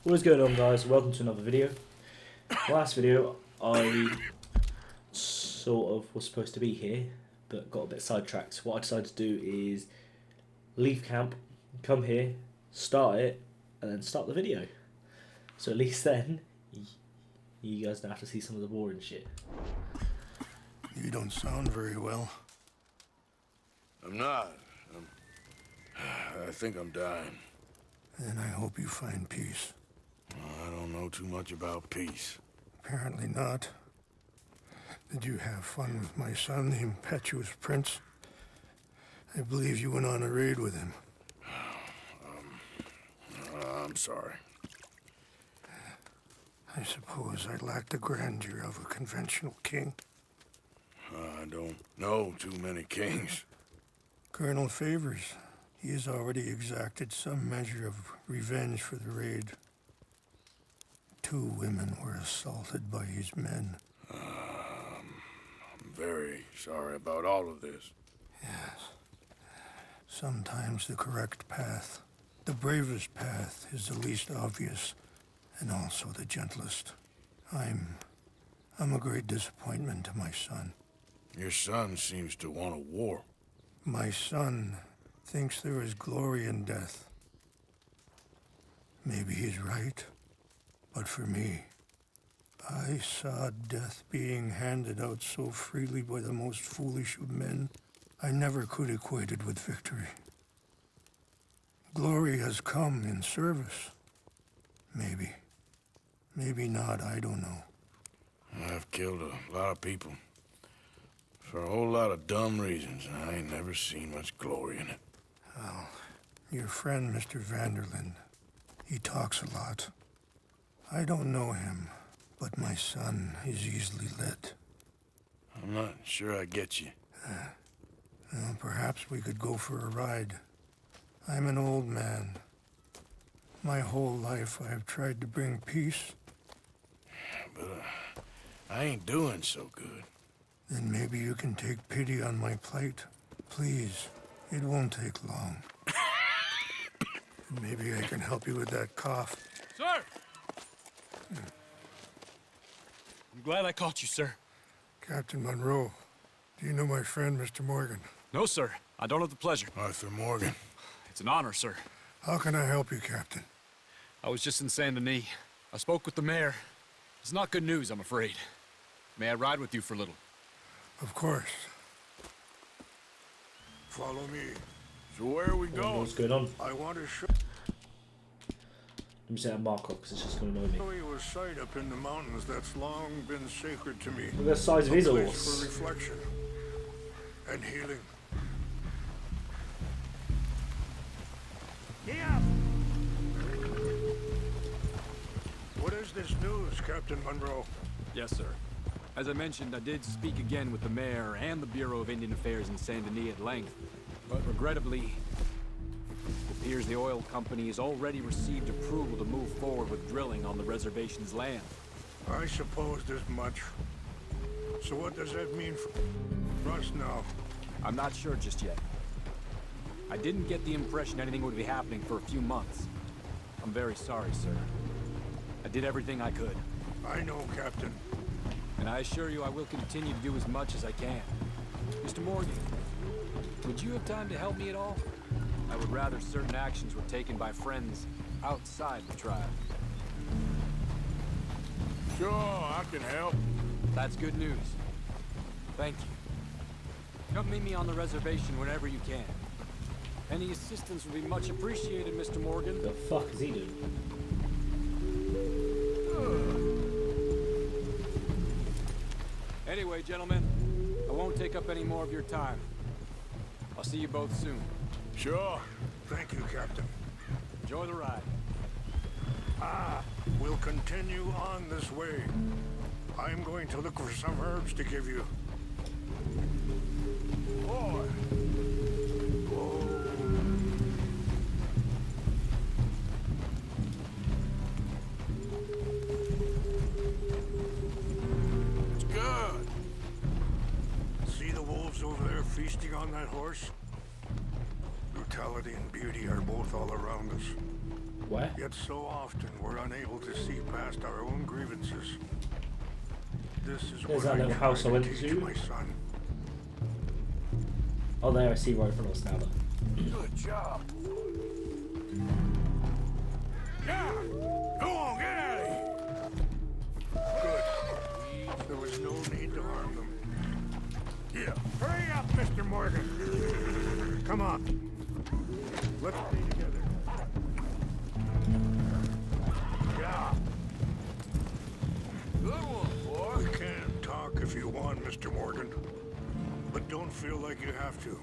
What is going on, guys? Welcome to another video. Last video I sort of was supposed to be here but got a bit sidetracked. What I decided to do is leave camp, come here, start it, and then start the video. So at least then you guys don't have to see some of the boring shit. You don't sound very well. I'm not. I think I'm dying. Then I hope you find peace. I don't know too much about peace. Apparently not. Did you have fun with my son, the impetuous prince? I believe you went on a raid with him. I'm sorry. I suppose I lack the grandeur of a conventional king. I don't know too many kings. Colonel Favors, he has already exacted some measure of revenge for the raid. 2 women were assaulted by his men. I'm very sorry about all of this. Yes. Sometimes the correct path, the bravest path, is the least obvious, and also the gentlest. I'm a great disappointment to my son. Your son seems to want a war. My son thinks there is glory in death. Maybe he's right, but for me, I saw death being handed out so freely by the most foolish of men, I never could equate it with victory. Glory has come in service. Maybe. Maybe not, I don't know. I've killed a lot of people. For a whole lot of dumb reasons, and I ain't never seen much glory in it. Well, your friend, Mr. Vanderlyn, he talks a lot. I don't know him, but my son is easily led. I'm not sure I get you. Well, perhaps we could go for a ride. I'm an old man. My whole life I have tried to bring peace. But I ain't doing so good. Then maybe you can take pity on my plight. Please, it won't take long. Maybe I can help you with that cough. Sir! I'm glad I caught you, sir. Captain Monroe, do you know my friend, Mr. Morgan? No, sir. I don't have the pleasure. Arthur Morgan. It's an honor, sir. How can I help you, Captain? I was just in Saint Denis. I spoke with the mayor. It's not good news, I'm afraid. May I ride with you for a little? Of course. Follow me. So where are we going? What's going on? I want to show Let me set a mark up because it's just going to annoy me. you a site up in the mountains that's long been sacred to me. Look at the size of his A place horse. for reflection and healing. Yeah. What is this news, Captain Monroe? Yes, sir. As I mentioned, I did speak again with the mayor and the Bureau of Indian Affairs in Saint Denis at length. But regrettably, it appears the oil company has already received approval to move forward with drilling on the reservation's land. I supposed as much. So what does that mean for us now? I'm not sure just yet. I didn't get the impression anything would be happening for a few months. I'm very sorry, sir. I did everything I could. I know, Captain. And I assure you I will continue to do as much as I can. Mr. Morgan, would you have time to help me at all? I would rather certain actions were taken by friends outside the tribe. Sure, I can help. That's good news. Thank you. Come meet me on the reservation whenever you can. Any assistance would be much appreciated, Mr. Morgan. The fuck is he doing? Anyway, gentlemen, I won't take up any more of your time. I'll see you both soon. Sure. Thank you, Captain. Enjoy the ride. We'll continue on this way. I'm going to look for some herbs to give you. Boy. It's good. See the wolves over there feasting on that horse? Brutality and beauty are both all around us. Where? Yet so often we're unable to see past our own grievances. This is There's what that I little try house I to went teach to. my son. Oh, there I see right in front of us now. Good job. Yeah! Go on, get out of here! Good. There was no need to harm them. Yeah. Hurry up, Mr. Morgan. Come on. Let's be together. Yeah. Good one, boy. We can talk if you want, Mr. Morgan. But don't feel like you have to.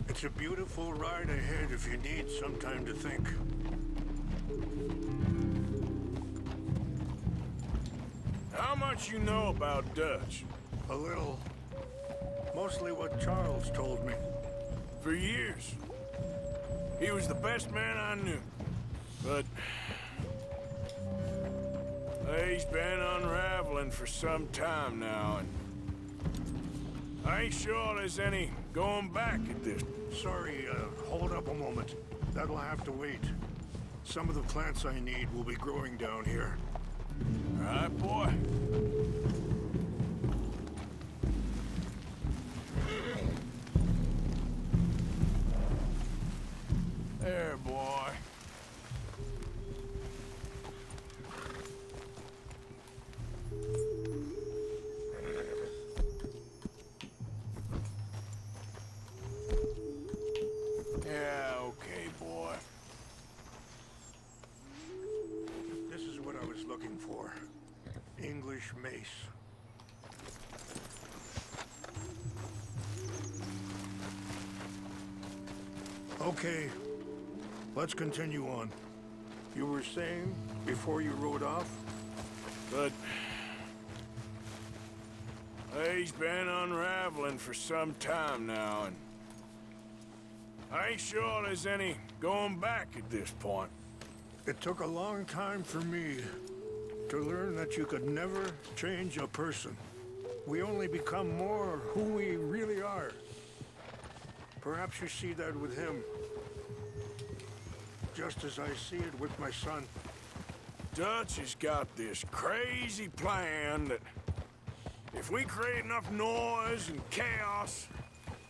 It's a beautiful ride ahead if you need some time to think. How much you know about Dutch? A little. Mostly what Charles told me. For years. He was the best man I knew. But... he's been unraveling for some time now, and... I ain't sure there's any going back at this. Sorry, hold up a moment. That'll have to wait. Some of the plants I need will be growing down here. All right, boy. There, boy. Yeah, okay, boy. This is what I was looking for. English mace. Okay, let's continue on. You were saying before you rode off? But... he's been unraveling for some time now, and... I ain't sure there's any going back at this point. It took a long time for me to learn that you could never change a person. We only become more who we really are. Perhaps you see that with him. Just as I see it with my son. Dutch has got this crazy plan that if we create enough noise and chaos,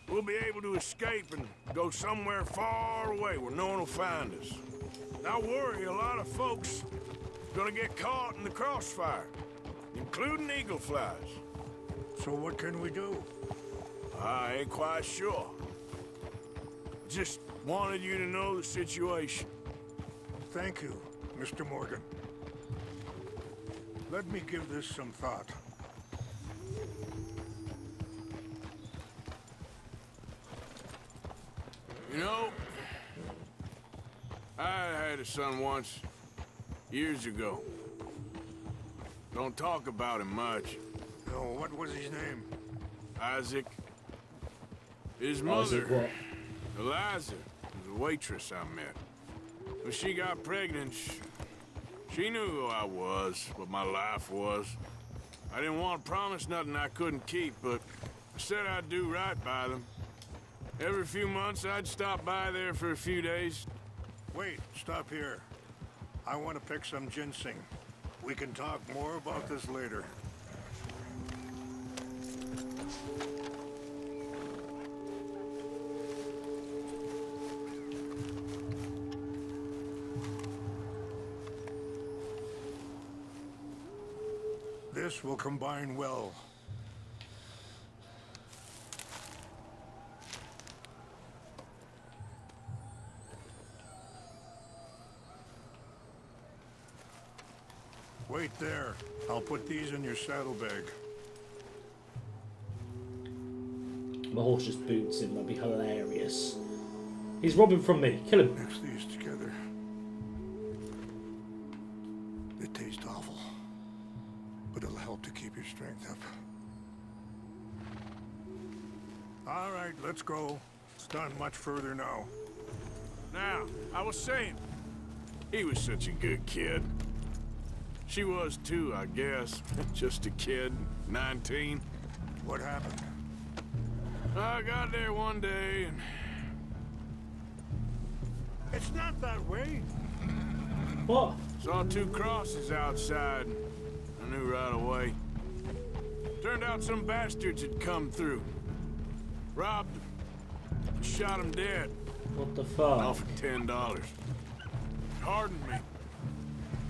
we'll be able to escape and go somewhere far away where no one will find us. And I worry a lot of folks gonna get caught in the crossfire, including eagle flies. So what can we do? I ain't quite sure. Just wanted you to know the situation. Thank you, Mr. Morgan. Let me give this some thought. You know, I had a son once, years ago. Don't talk about him much. Oh, what was his name? Isaac. His Isaac mother, what? Eliza, was a waitress I met. When she got pregnant, she knew who I was, what my life was. I didn't want to promise nothing I couldn't keep, but I said I'd do right by them. Every few months, I'd stop by there for a few days. Wait, stop here. I want to pick some ginseng. We can talk more about this later. This will combine well. Wait there. I'll put these in your saddlebag. My horse just boots him. That'd be hilarious. He's robbing from me. Kill him. Mix these together. They taste awful, but it'll help to keep your strength up. All right, let's go. It's not much further now. Now, I was saying, he was such a good kid. She was too, I guess. Just a kid, 19. What happened? I got there one day and... It's not that way. What? Saw two crosses outside. I knew right away. Turned out some bastards had come through. Robbed them. Shot them dead. What the fuck? Offered $10. Hardened me.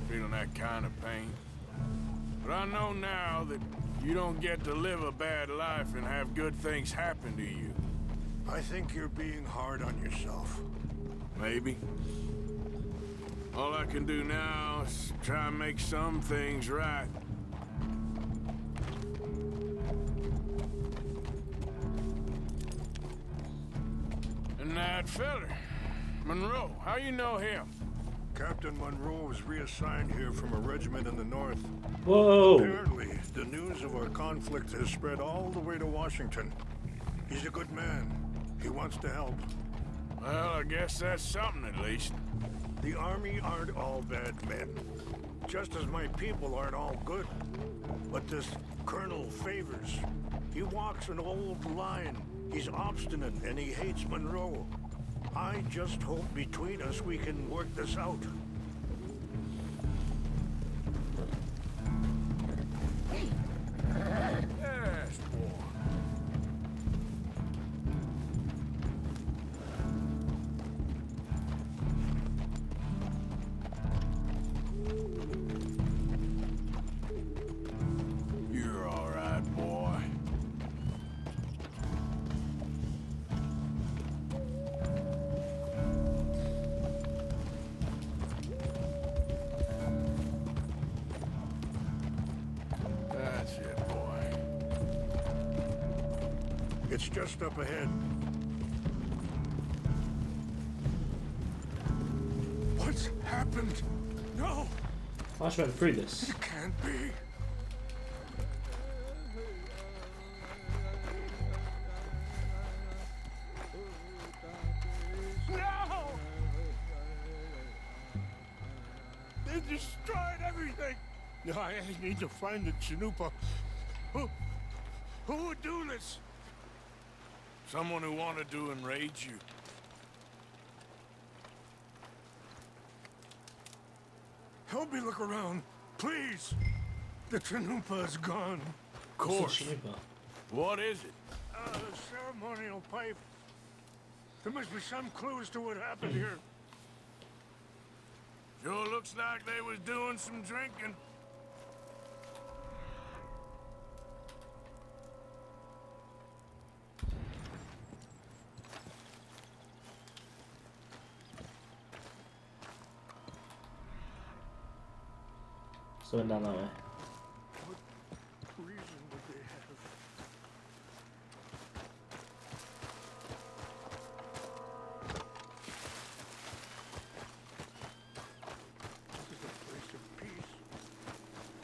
Feeling that kind of pain. But I know now that you don't get to live a bad life and have good things happen to you. I think you're being hard on yourself. Maybe. All I can do now is try and make some things right. And that feller, Monroe, how you know him? Captain Monroe was reassigned here from a regiment in the north. Whoa! Apparently, the news of our conflict has spread all the way to Washington. He's a good man. He wants to help. Well, I guess that's something at least. The army aren't all bad men. Just as my people aren't all good. But this Colonel Favors, he walks an old line. He's obstinate and he hates Monroe. I just hope between us we can work this out. Yes, boy. You're all right, boy. That's it, boy. It's just up ahead. What's happened? No, I just went through this. it can't be. No! They destroyed everything! I need to find the Chanupa. Who would do this? Someone who wanted to enrage you. Help me look around, please. The Chanupa is gone. Of course. Chanupa? What is it? The ceremonial pipe. There must be some clues to what happened here. Sure looks like they was doing some drinking. So I went down that way. What reason would they have? This is a place of peace.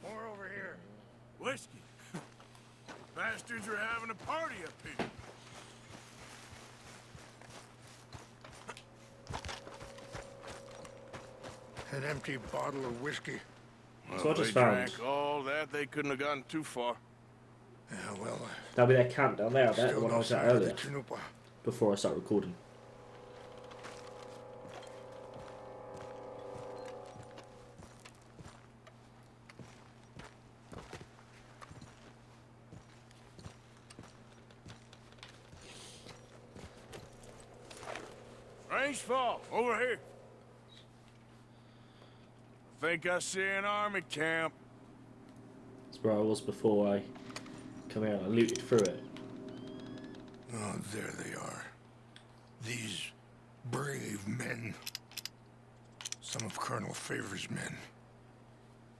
More over here. Whiskey. Bastards are having a party up here. An empty bottle of whiskey. Well, So I if just they found- drank all that, they couldn't have gotten too far. Yeah, well, That'll be their camp down there, I bet, the still one I no was at sign of the earlier, Chanupa. before I start recording. Range Fall, over here. I think I see an army camp. That's where I was before I come here and I looted through it. Oh, there they are. These brave men. Some of Colonel Favors' men.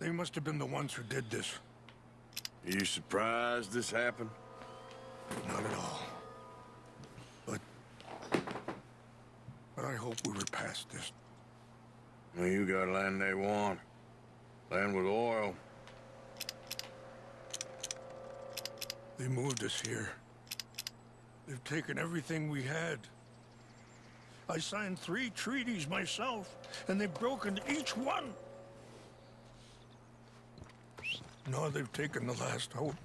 They must have been the ones who did this. Are you surprised this happened? Not at all. But I hope we were past this. Well, you got land they want. Land with oil. They moved us here. They've taken everything we had. I signed 3 treaties myself, and they've broken each one. Now they've taken the last hope.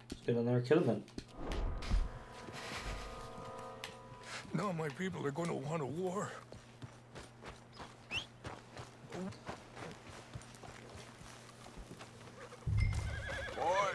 Let's get on there and kill him then. Now my people are going to want a war. Boy,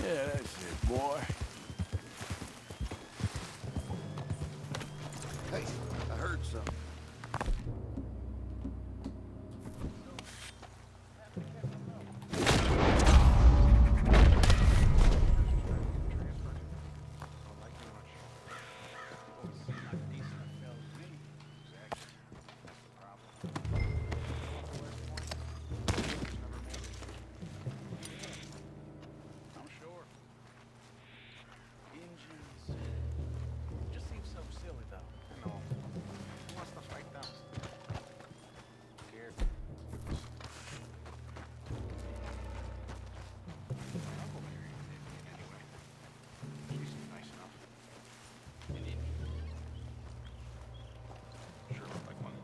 yeah, that's it, boy. Hey, I heard something. I'm sure. Engines. Just seems so silly, though. I know. Who wants to fight them? Scared. I'll go marry an Indian anyway. She seems nice enough. An Indian? Sure look like one.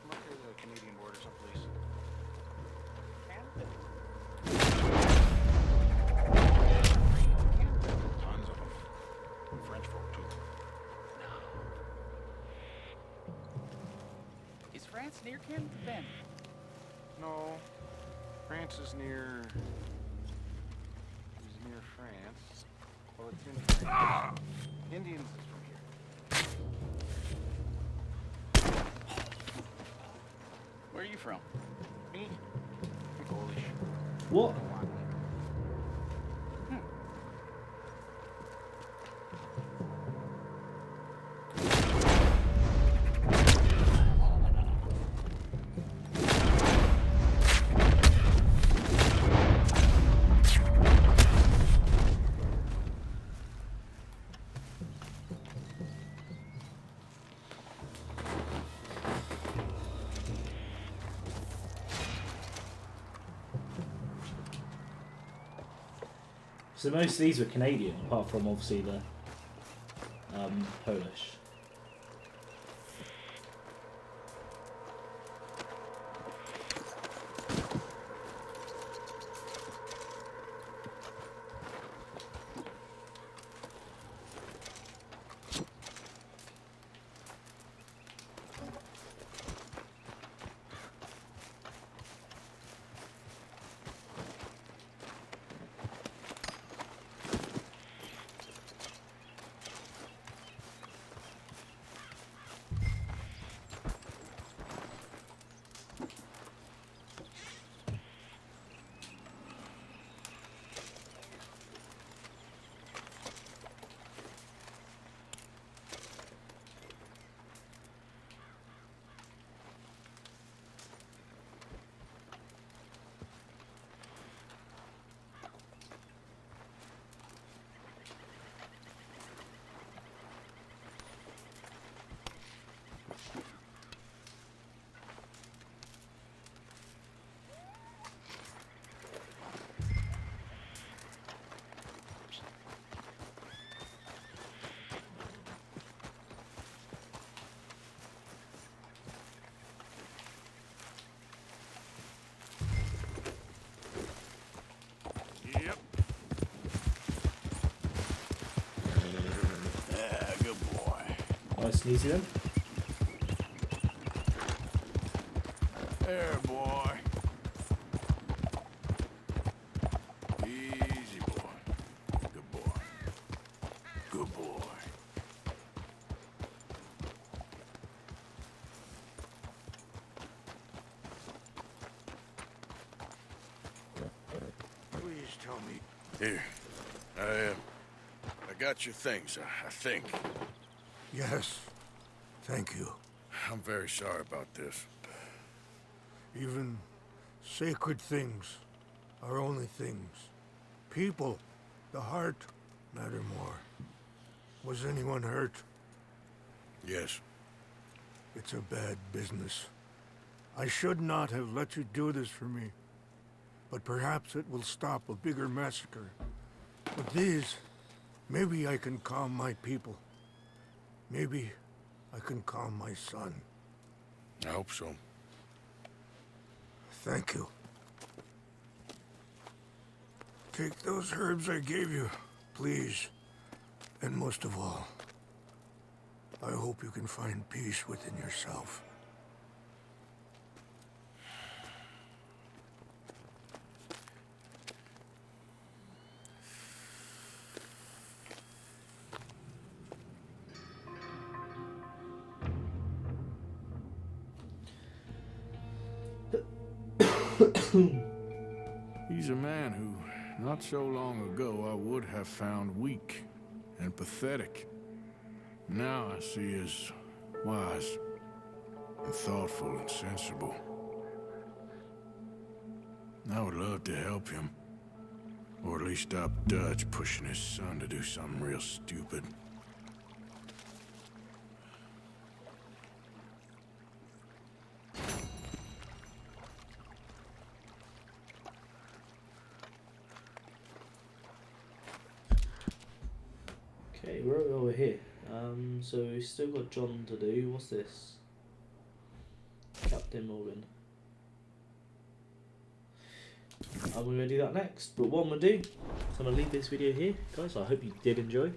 Look at the Canadian border someplace. Canada? Tons of them. French folk, too. No. Is France near Canada, then? No. France is near... is near France. Well, it's in France. Indians is from here. Where are you from? Me? I'm Polish. What? So most of these were Canadian, apart from obviously the Polish. Yep. Yeah, good boy. Nice and easy then. There, boy. Easy, boy. Good boy. Good boy. Please tell me. Here. I I got your things, I think. Yes, thank you. I'm very sorry about this. Even sacred things are only things. People, the heart, matter more. Was anyone hurt? Yes. It's a bad business. I should not have let you do this for me. But perhaps it will stop a bigger massacre. With these, maybe I can calm my people. Maybe I can calm my son. I hope so. Thank you. Take those herbs I gave you, please. And most of all, I hope you can find peace within yourself. He's a man who, not so long ago, I would have found weak and pathetic. Now I see as wise and thoughtful and sensible. I would love to help him. Or at least stop Dutch pushing his son to do something real stupid. Okay, we're over here. So we've still got John to do. What's this? Captain Morgan. I'm going to do that next. But what I'm going to do is I'm going to leave this video here. Guys, I hope you did enjoy.